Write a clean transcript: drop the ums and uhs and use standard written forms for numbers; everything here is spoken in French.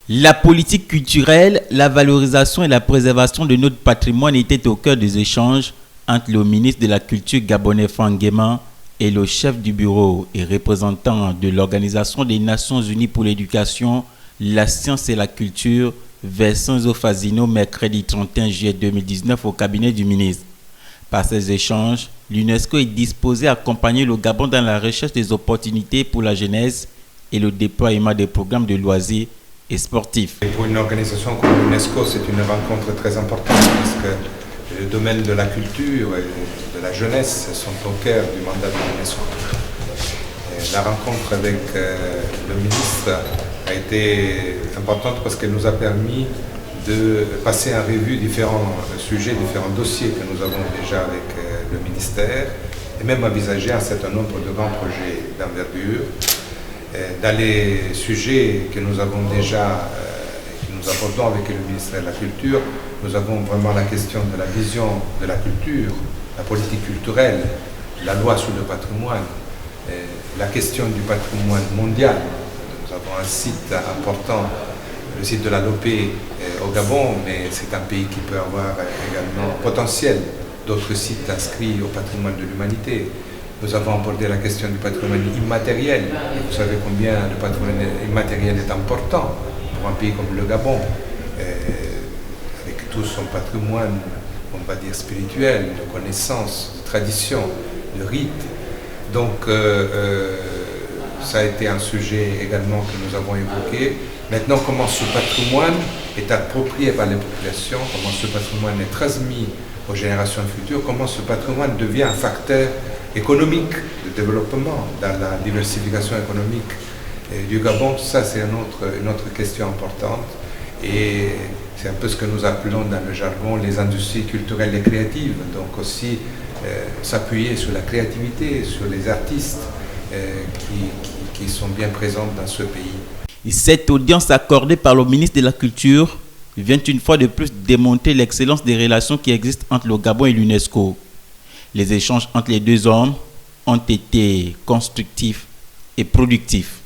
La politique culturelle, la valorisation et la préservation de notre patrimoine étaient au cœur des échanges entre le ministre de la Culture gabonais Franck Guéma et le chef du bureau et représentant de l'Organisation des Nations Unies pour l'éducation, la science et la culture, Vincenzo Fazino, mercredi 31 juillet 2019 au cabinet du ministre. Par ces échanges, l'UNESCO est disposée à accompagner le Gabon dans la recherche des opportunités pour la jeunesse et le déploiement des programmes de loisirs et sportifs. Et pour une organisation comme l'UNESCO, c'est une rencontre très importante parce que le domaine de la culture et de la jeunesse sont au cœur du mandat de l'UNESCO. La rencontre avec le ministre a été importante parce qu'elle nous a permis de passer en revue différents sujets, différents dossiers que nous avons déjà avec le ministère et même envisager un certain nombre de grands projets d'envergure. Dans les sujets que nous avons déjà, que nous abordons avec le ministère de la Culture, nous avons vraiment la question de la vision de la culture, la politique culturelle, la loi sur le patrimoine, la question du patrimoine mondial. Nous avons un site important, le site de la Lopé au Gabon, mais c'est un pays qui peut avoir également potentiel d'autres sites inscrits au patrimoine de l'humanité. Nous avons abordé la question du patrimoine immatériel. Et vous savez combien le patrimoine immatériel est important pour un pays comme le Gabon, avec tout son patrimoine, on va dire spirituel, de connaissances, de traditions, de rites. Donc, ça a été un sujet également que nous avons évoqué. Maintenant, comment ce patrimoine est approprié par les populations, comment ce patrimoine est transmis aux générations futures, comment ce patrimoine devient un facteur économique de développement dans la diversification économique du Gabon. Ça, c'est une autre question importante. Et c'est un peu ce que nous appelons dans le jargon les industries culturelles et créatives. Donc aussi s'appuyer sur la créativité, sur les artistes qui sont bien présents dans ce pays. Et cette audience accordée par le ministre de la Culture vient une fois de plus démontrer l'excellence des relations qui existent entre le Gabon et l'UNESCO. Les échanges entre les deux hommes ont été constructifs et productifs.